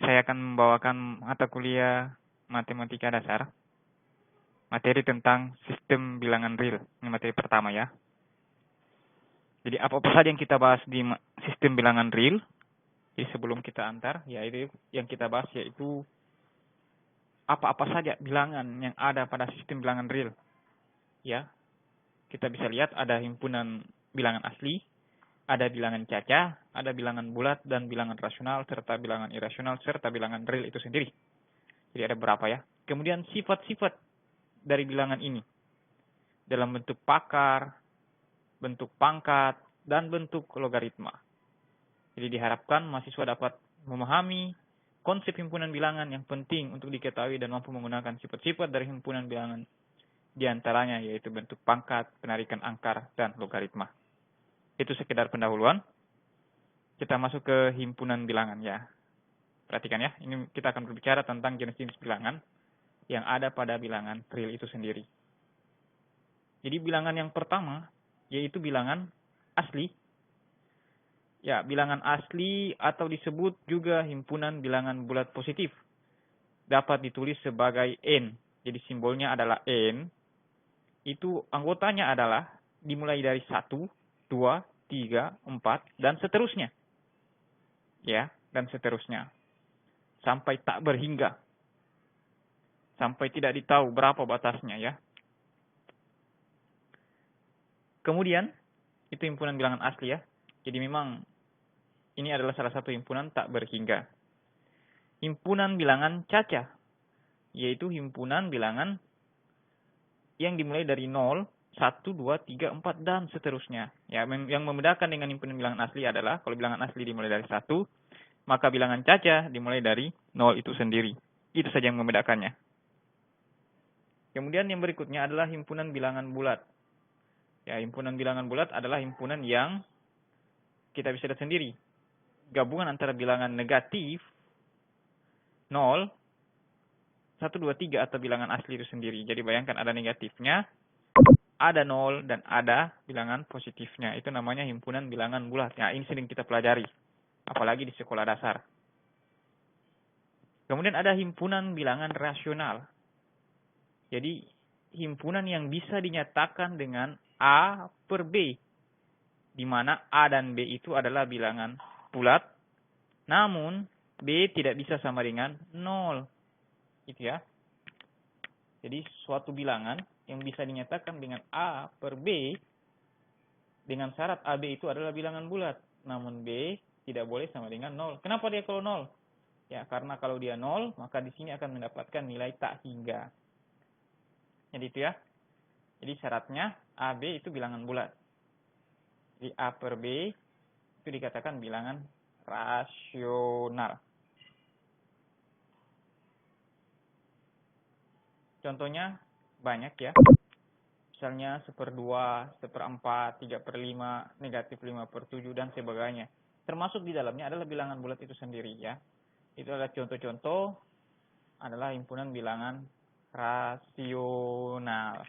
saya akan membawakan mata kuliah Matematika Dasar, materi tentang sistem bilangan real. Ini materi pertama ya. Jadi apa-apa saja yang kita bahas di sistem bilangan real. Jadi sebelum kita antar, yaitu yang kita bahas yaitu apa-apa saja bilangan yang ada pada sistem bilangan real. Ya, kita bisa lihat ada himpunan bilangan asli, ada bilangan caca, ada bilangan bulat dan bilangan rasional, serta bilangan irasional, serta bilangan real itu sendiri. Jadi ada berapa ya. Kemudian sifat-sifat dari bilangan ini dalam bentuk pakar, bentuk pangkat, dan bentuk logaritma. Jadi diharapkan mahasiswa dapat memahami konsep himpunan bilangan yang penting untuk diketahui dan mampu menggunakan sifat-sifat dari himpunan bilangan. Di antaranya yaitu bentuk pangkat, penarikan angka, dan logaritma. Itu sekedar pendahuluan. Kita masuk ke himpunan bilangan ya. Perhatikan ya, ini kita akan berbicara tentang jenis-jenis bilangan yang ada pada bilangan real itu sendiri. Jadi bilangan yang pertama yaitu bilangan asli. Ya, bilangan asli atau disebut juga himpunan bilangan bulat positif. Dapat ditulis sebagai N. Jadi simbolnya adalah N. Itu anggotanya adalah dimulai dari 1, 2, 3, 4, dan seterusnya. Ya, dan seterusnya. Sampai tak berhingga. Sampai tidak ditahu berapa batasnya ya. Kemudian, itu himpunan bilangan asli ya. Jadi memang ini adalah salah satu himpunan tak berhingga. Himpunan bilangan caca, yaitu himpunan bilangan yang dimulai dari 0, 1, 2, 3, 4, dan seterusnya. Ya, yang membedakan dengan himpunan bilangan asli adalah, kalau bilangan asli dimulai dari 1, maka bilangan caca dimulai dari 0 itu sendiri. Itu saja yang membedakannya. Kemudian yang berikutnya adalah himpunan bilangan bulat. Ya, himpunan bilangan bulat adalah himpunan yang kita bisa lihat sendiri. Gabungan antara bilangan negatif 0, 1, 2, 3 atau bilangan asli itu sendiri. Jadi bayangkan ada negatifnya, ada 0, dan ada bilangan positifnya. Itu namanya himpunan bilangan bulat. Ya, ini sering kita pelajari. Apalagi di sekolah dasar. Kemudian ada himpunan bilangan rasional. Jadi himpunan yang bisa dinyatakan dengan A per B. Di mana A dan B itu adalah bilangan bulat, namun B tidak bisa sama dengan 0. Gitu ya. Jadi suatu bilangan yang bisa dinyatakan dengan A per B, dengan syarat AB itu adalah bilangan bulat, namun B tidak boleh sama dengan 0. Kenapa dia kalau 0? Ya, karena kalau dia 0, maka di sini akan mendapatkan nilai tak hingga. Jadi itu ya. Jadi syaratnya AB itu bilangan bulat. Jadi A per B itu dikatakan bilangan rasional. Contohnya banyak ya. Misalnya 1/2, 1/4, 3/5, negatif 5/7, dan sebagainya. Termasuk di dalamnya adalah bilangan bulat itu sendiri ya. Itu adalah contoh-contoh adalah himpunan bilangan rasional.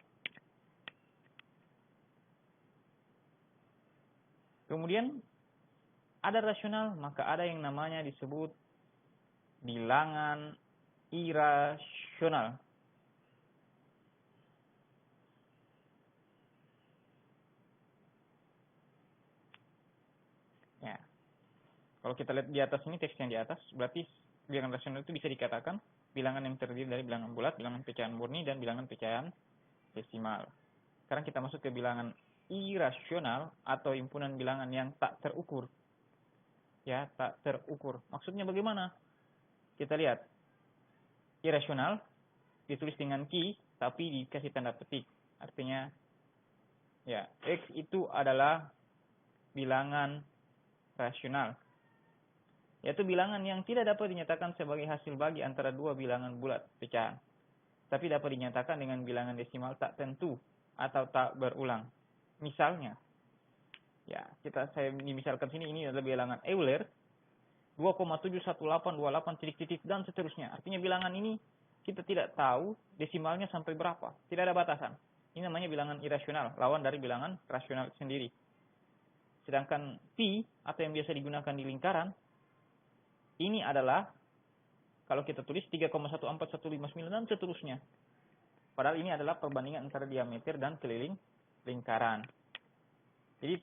Kemudian ada rasional, maka ada yang namanya disebut bilangan irasional. Ya. Kalau kita lihat di atas ini, teks yang di atas, berarti bilangan rasional itu bisa dikatakan bilangan yang terdiri dari bilangan bulat, bilangan pecahan murni, dan bilangan pecahan desimal. Sekarang kita masuk ke bilangan irasional atau himpunan bilangan yang tak terukur. Ya, tak terukur. Maksudnya bagaimana? Kita lihat. Irasional ditulis dengan ki tapi dikasih tanda petik. Artinya ya, X itu adalah bilangan rasional. Yaitu bilangan yang tidak dapat dinyatakan sebagai hasil bagi antara dua bilangan bulat pecahan, tapi dapat dinyatakan dengan bilangan desimal tak tentu atau tak berulang. Misalnya, ya, saya misalkan sini ini adalah bilangan Euler 2,71828 titik-titik dan seterusnya. Artinya bilangan ini kita tidak tahu desimalnya sampai berapa, tidak ada batasan. Ini namanya bilangan irasional, lawan dari bilangan rasional sendiri. Sedangkan pi atau yang biasa digunakan di lingkaran ini adalah Kalau kita tulis 3,14159 dan seterusnya. Padahal ini adalah perbandingan antara diameter dan keliling lingkaran. Jadi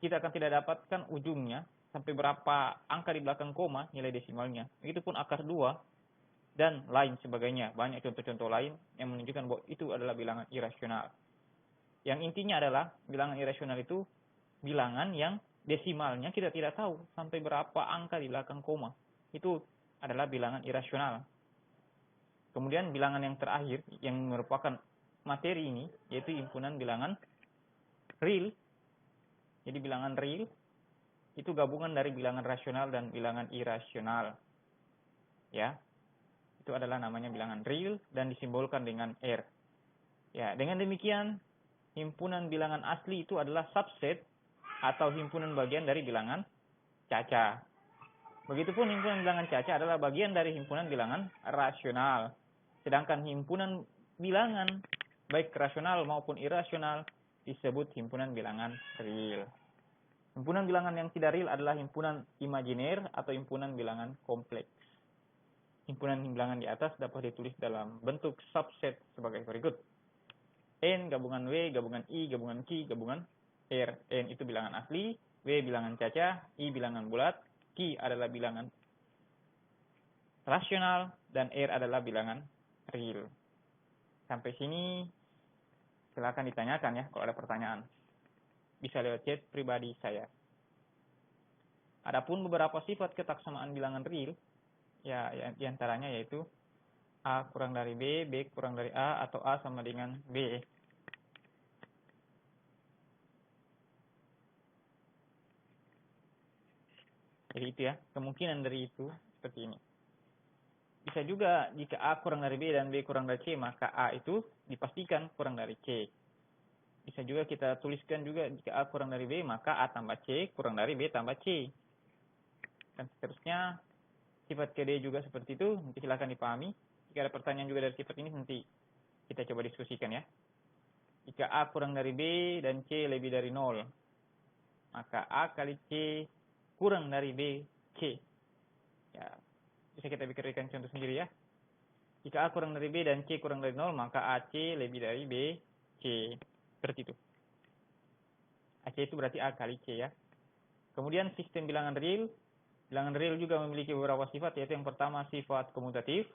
kita akan tidak dapatkan ujungnya sampai berapa angka di belakang koma nilai desimalnya. Begitupun akar 2 dan lain sebagainya. Banyak contoh-contoh lain yang menunjukkan bahwa itu adalah bilangan irasional. Yang intinya adalah bilangan irasional itu bilangan yang desimalnya kita tidak tahu sampai berapa angka di belakang koma. Itu adalah bilangan irasional. Kemudian bilangan yang terakhir yang merupakan materi ini yaitu himpunan bilangan real. Jadi bilangan real itu gabungan dari bilangan rasional dan bilangan irasional. Ya. Itu adalah namanya bilangan real dan disimbolkan dengan R. Ya, dengan demikian himpunan bilangan asli itu adalah subset atau himpunan bagian dari bilangan caca. Begitupun himpunan bilangan caca adalah bagian dari himpunan bilangan rasional. Sedangkan himpunan bilangan baik rasional maupun irasional disebut himpunan bilangan real. Himpunan bilangan yang tidak real adalah himpunan imajiner atau himpunan bilangan kompleks. Himpunan bilangan di atas dapat ditulis dalam bentuk subset sebagai berikut. N gabungan W, gabungan I, gabungan Q, gabungan R. N itu bilangan asli, W bilangan caca, I bilangan bulat, Q adalah bilangan rasional, dan R adalah bilangan real. Sampai sini silakan ditanyakan ya kalau ada pertanyaan. Bisa lewat chat pribadi saya. Adapun beberapa sifat ketaksamaan bilangan real, ya diantaranya yaitu A kurang dari B, B kurang dari A, atau A sama dengan B. Jadi itu ya, kemungkinan dari itu seperti ini. Bisa juga jika A kurang dari B dan B kurang dari C, maka A itu dipastikan kurang dari C. Bisa juga kita tuliskan juga jika A kurang dari B, maka A tambah C kurang dari B tambah C. Dan seterusnya, sifat KD juga seperti itu, nanti silakan dipahami. Jika ada pertanyaan juga dari sifat ini, nanti kita coba diskusikan ya. Jika A kurang dari B dan C lebih dari 0, maka A kali C kurang dari B, C. Ya, bisa kita pikirkan contoh sendiri ya. Jika A kurang dari B dan C kurang dari 0, maka AC lebih dari B, C. Seperti itu. AC itu berarti A kali C ya. Kemudian sistem bilangan real. Bilangan real juga memiliki beberapa sifat, yaitu yang pertama sifat komutatif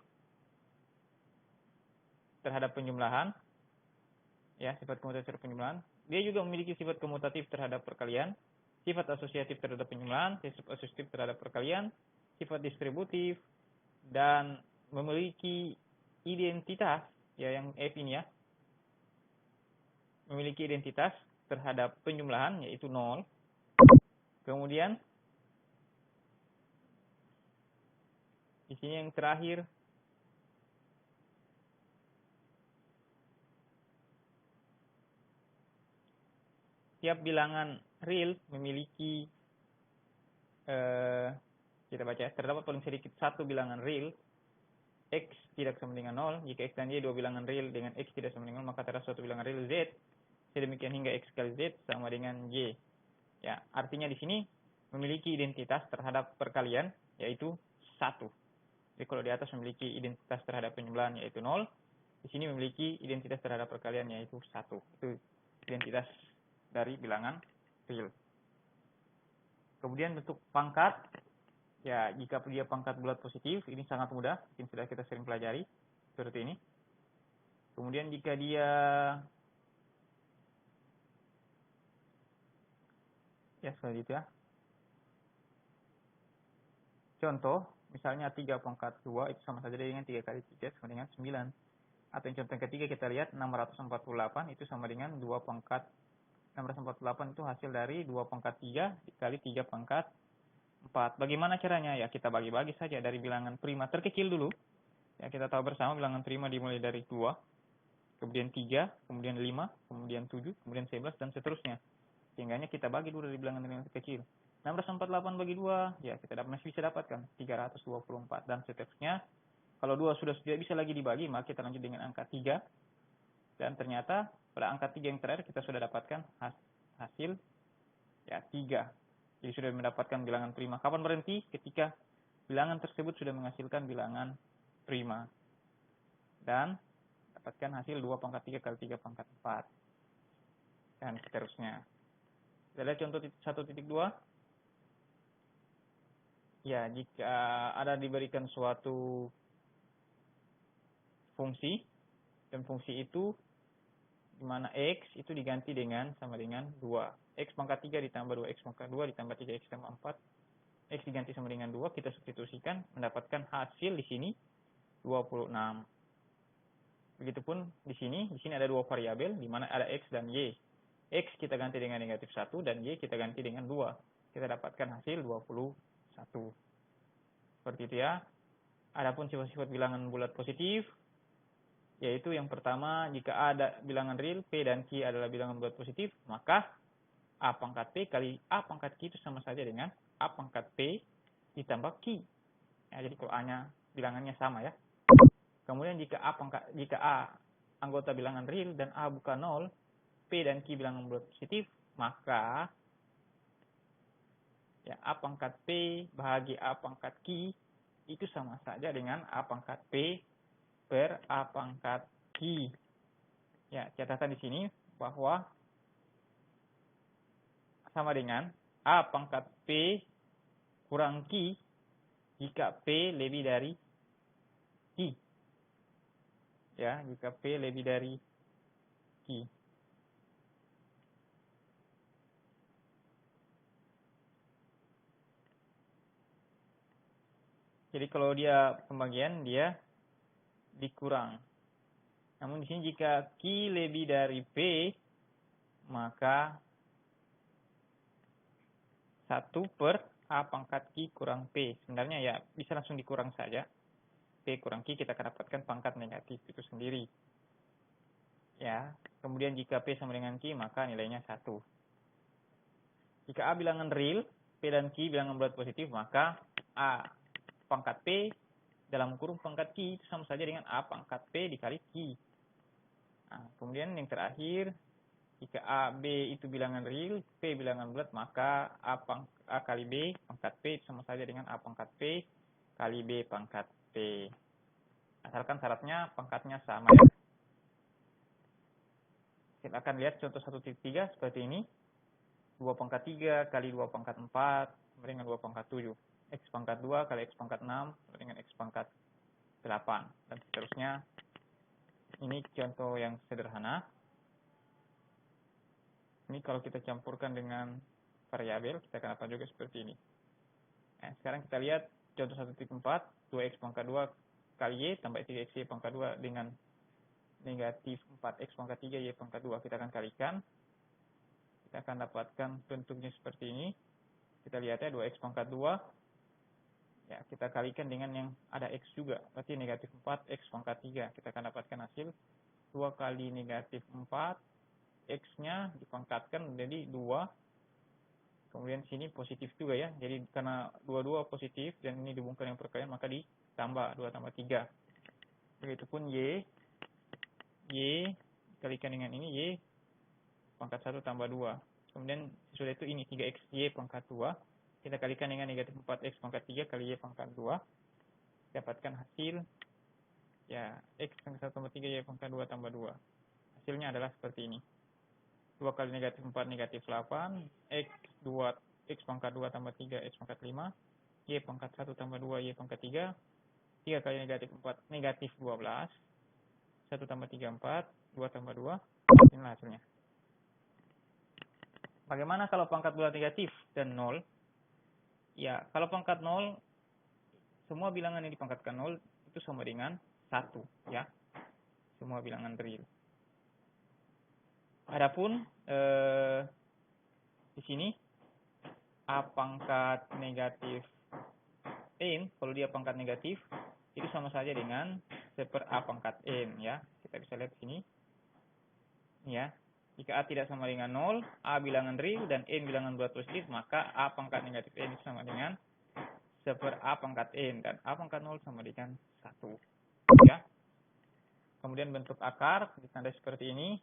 terhadap penjumlahan. Ya, sifat komutatif terhadap penjumlahan. Dia juga memiliki sifat komutatif terhadap perkalian, sifat asosiatif terhadap penjumlahan, sifat asosiatif terhadap perkalian, sifat distributif, dan memiliki identitas, ya yang F ini ya, memiliki identitas terhadap penjumlahan, yaitu 0. Kemudian, di sini yang terakhir, tiap bilangan real memiliki, kita baca, terdapat paling sedikit satu bilangan real, X tidak sama dengan 0. Jika X dan Y dua bilangan real dengan X tidak sama dengan 0, maka terdapat suatu bilangan real Z. Sedemikian hingga X kali Z sama dengan Y. Ya, artinya di sini memiliki identitas terhadap perkalian, yaitu 1. Jadi kalau di atas memiliki identitas terhadap penjumlahan, yaitu 0. Di sini memiliki identitas terhadap perkalian, yaitu 1. Itu identitas dari bilangan real. Kemudian bentuk pangkat. Ya, jika dia pangkat bulat positif, ini sangat mudah, mungkin sudah kita sering pelajari, seperti ini. Kemudian jika dia, ya selanjutnya, contoh, misalnya 3 pangkat 2, itu sama saja dengan 3 kali 3, sama dengan 9. Atau yang contoh ketiga kita lihat, 648, itu sama dengan 2 pangkat, 648 itu hasil dari 2 pangkat 3, dikali 3 pangkat 4. Bagaimana caranya? Ya kita bagi-bagi saja dari bilangan prima terkecil dulu. Ya kita tahu bersama bilangan prima dimulai dari 2, kemudian 3, kemudian 5, kemudian 7, kemudian 11, dan seterusnya. Sehingga kita bagi dulu dari bilangan terkecil. 648 bagi 2, ya kita masih bisa dapatkan 324, dan seterusnya. Kalau 2 sudah tidak bisa lagi dibagi, maka kita lanjut dengan angka 3. Dan ternyata pada angka 3 yang terakhir kita sudah dapatkan hasil ya 3. Jadi sudah mendapatkan bilangan prima. Kapan berhenti? Ketika bilangan tersebut sudah menghasilkan bilangan prima. Dan dapatkan hasil 2 pangkat 3 kali 3 pangkat 4. Dan seterusnya. Kita lihat contoh 1.2. Ya, jika ada diberikan suatu fungsi, dan fungsi itu di mana x itu diganti dengan sama dengan 2. X pangkat 3 ditambah 2x pangkat 2 ditambah 3x tambah 4. X diganti sama dengan 2, kita substitusikan, mendapatkan hasil di sini 26. Begitupun di sini ada dua variabel, di mana ada x dan y. X kita ganti dengan negatif 1, dan y kita ganti dengan 2. Kita dapatkan hasil 21. Seperti itu ya. Adapun sifat-sifat bilangan bulat positif, yaitu yang pertama, jika ada bilangan real, P dan Q adalah bilangan bulat positif, maka A pangkat P kali A pangkat Q itu sama saja dengan A pangkat P ditambah Q. Ya, jadi kalau A-nya bilangannya sama ya. Kemudian jika A anggota bilangan real dan A bukan 0, P dan Q bilangan bulat positif, maka ya A pangkat P bahagi A pangkat Q itu sama saja dengan A pangkat P per A pangkat Q. Ya, catatan di sini bahwa sama dengan A pangkat P kurang Q jika P lebih dari Q. Ya, jika P lebih dari Q. Jadi kalau dia pembagian, dia dikurang. Namun di sini jika Q lebih dari P, maka 1 per A pangkat Q kurang P. Sebenarnya ya bisa langsung dikurang saja. P kurang Q kita akan dapatkan pangkat negatif itu sendiri. Ya, kemudian jika P sama dengan Q, maka nilainya 1. Jika A bilangan real, P dan Q bilangan bulat positif, maka A pangkat P dalam kurung pangkat Q itu sama saja dengan A pangkat P dikali Q. Nah, kemudian yang terakhir, jika A, B itu bilangan real, P bilangan bulat, maka A kali B pangkat P itu sama saja dengan A pangkat P kali B pangkat P. Asalkan syaratnya pangkatnya sama ya. Kita akan lihat contoh 1.3 seperti ini. 2 pangkat 3 kali 2 pangkat 4 sama dengan 2 pangkat 7. X pangkat 2 kali X pangkat 6 sama dengan X pangkat 8. Dan seterusnya. Ini contoh yang sederhana. Ini kalau kita campurkan dengan variabel, kita akan dapat juga seperti ini. Nah, sekarang kita lihat contoh 1.4, 2x pangkat 2 kali y tambah 3xy pangkat 2 dengan negatif 4x pangkat 3 y pangkat 2. Kita akan kalikan. Kita akan dapatkan bentuknya seperti ini. Kita lihat ya, 2x pangkat 2. Ya, kita kalikan dengan yang ada x juga. Berarti negatif 4x pangkat 3. Kita akan dapatkan hasil 2 kali negatif 4. X-nya dipangkatkan menjadi 2. Kemudian sini positif juga ya. Jadi karena 2 positif dan ini dihubungkan yang perkalian, maka ditambah 2 tambah 3. Begitupun Y dikalikan dengan ini, Y pangkat 1 tambah 2. Kemudian sesudah itu ini 3xy pangkat 2. Kita kalikan dengan negatif 4x pangkat 3 kali y pangkat 2. Dapatkan hasil ya x pangkat 1 tambah 3 y pangkat 2 tambah 2. Hasilnya adalah seperti ini. 2 kali negatif 4 negatif 8. X pangkat 2 tambah 3 x pangkat 5. Y pangkat 1 tambah 2 y pangkat 3. 3 kali negatif 4 negatif 12. 1 tambah 3 4. 2 tambah 2. Inilah hasilnya. Bagaimana kalau pangkat bulat negatif dan 0? Ya, kalau pangkat 0, semua bilangan yang dipangkatkan 0 itu sama dengan 1. Ya, semua bilangan real. Adapun di sini A pangkat negatif n, kalau dia pangkat negatif, itu sama saja dengan seper A pangkat n ya. Kita bisa lihat di sini. Ya. Jika A tidak sama dengan 0, A bilangan real dan n bilangan bulat positif, maka A pangkat negatif n sama dengan seper A pangkat n dan A pangkat 0 sama dengan 1. Ya. Kemudian bentuk akar ditandai seperti ini.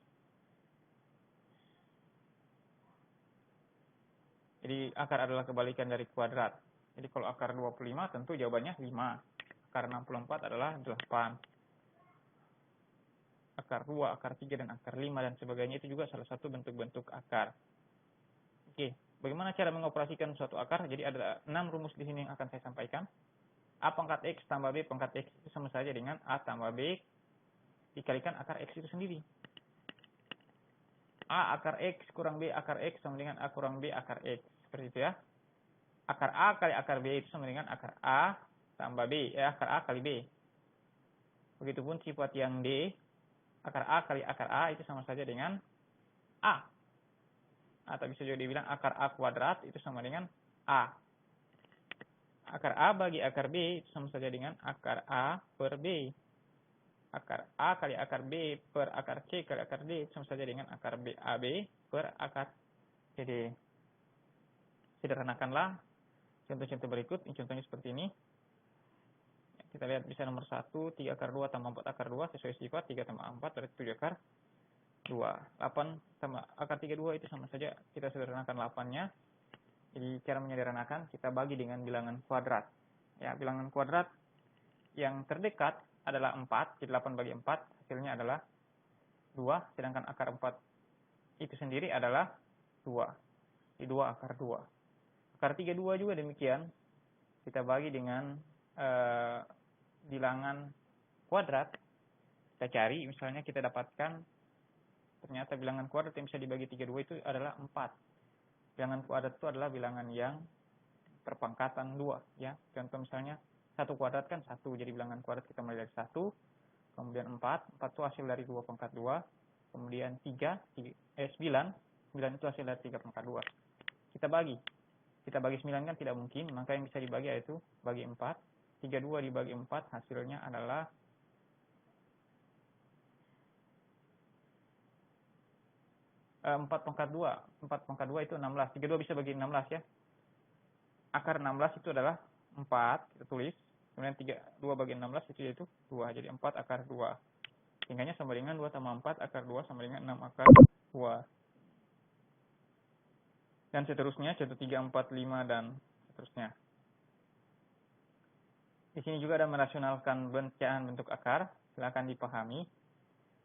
Jadi akar adalah kebalikan dari kuadrat. Jadi kalau akar 25 tentu jawabannya 5. Akar 64 adalah 8. Akar 2, akar 3, dan akar 5 dan sebagainya itu juga salah satu bentuk-bentuk akar. Oke, bagaimana cara mengoperasikan suatu akar? Jadi ada 6 rumus di sini yang akan saya sampaikan. A pangkat X tambah B pangkat X itu sama saja dengan A tambah B dikalikan akar X itu sendiri. A akar X kurang B akar X sama dengan A kurang B akar X. Seperti itu ya. Akar A kali akar B itu sama dengan akar A tambah B. Akar A kali B. Begitupun sifat yang D. Akar A kali akar A itu sama saja dengan A. Atau bisa juga dibilang akar A kuadrat itu sama dengan A. Akar A bagi akar B itu sama saja dengan akar A per B. Akar A kali akar B per akar C kali akar D itu sama saja dengan akar B AB per akar CD. Sederhanakanlah contoh-contoh berikut. Ini contohnya seperti ini. Kita lihat bisa nomor 1, 3 akar 2 tambah 4 akar 2 sesuai sifat. 3 tambah 4 berarti 7 akar 2. 8 tambah akar 32 itu sama saja. Kita sederhanakan 8-nya. Jadi cara menyederhanakan kita bagi dengan bilangan kuadrat. Ya, bilangan kuadrat yang terdekat adalah 4. Jadi 8 bagi 4 hasilnya adalah 2. Sedangkan akar 4 itu sendiri adalah 2. Jadi 2 akar 2. Akar 32 juga demikian. Kita bagi dengan bilangan kuadrat. Kita cari, misalnya kita dapatkan ternyata bilangan kuadrat yang bisa dibagi 32 itu adalah 4. Bilangan kuadrat itu adalah bilangan yang perpangkatan 2 ya. Contoh misalnya 1 kuadrat kan 1, jadi bilangan kuadrat kita mulai dari 1, kemudian 4 itu hasil dari 2 pangkat 2, kemudian 9 itu hasil dari 3 pangkat 2. Kita bagi 9 kan tidak mungkin, maka yang bisa dibagi yaitu bagi 4. 32 dibagi 4 hasilnya adalah 4 pangkat 2. 4 pangkat 2 itu 16. 32 bisa bagi 16 ya. Akar 16 itu adalah 4, kita tulis. Kemudian 2 bagi 16 itu yaitu 2. Jadi 4 akar 2. Tingkahnya sama dengan 2 tambah 4 akar 2 sama dengan 6 akar 2. Dan seterusnya, contoh 3, 4, 5, dan seterusnya. Di sini juga ada merasionalkan pecahan bentuk akar. Silakan dipahami.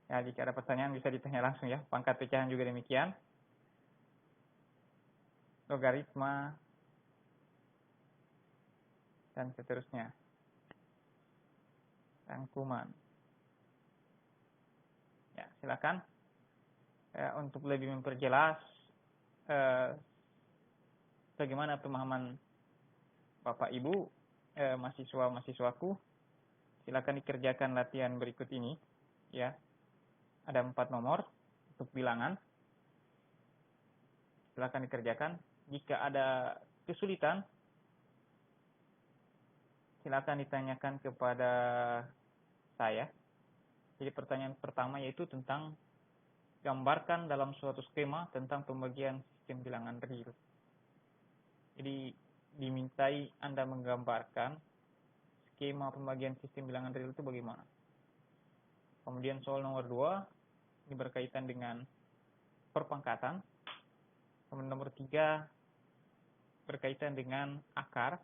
Ya, jika ada pertanyaan bisa ditanya langsung ya. Pangkat pecahan juga demikian. Logaritma. Dan seterusnya. Rangkuman. Ya, silakan. Untuk lebih memperjelas bagaimana pemahaman Bapak Ibu, mahasiswa-mahasiswaku, silakan dikerjakan latihan berikut ini. Ya, ada 4 nomor untuk bilangan. Silakan dikerjakan. Jika ada kesulitan, silakan ditanyakan kepada saya. Jadi pertanyaan pertama yaitu tentang gambarkan dalam suatu skema tentang pembagian sistem bilangan real. Jadi dimintai Anda menggambarkan skema pembagian sistem bilangan real itu bagaimana. Kemudian soal nomor 2 ini berkaitan dengan perpangkatan. Kemudian nomor 3 berkaitan dengan akar.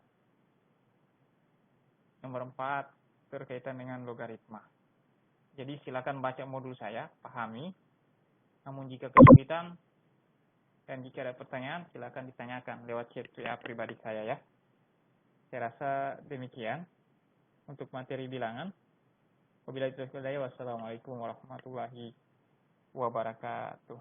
Nomor 4 berkaitan dengan logaritma. Jadi silakan baca modul saya, pahami. Namun jika kesulitan dan jika ada pertanyaan, silakan ditanyakan lewat chat WA pribadi saya ya. Saya rasa demikian untuk materi bilangan. Wabillahi taufiq wal hidayah. Wassalamualaikum warahmatullahi wabarakatuh.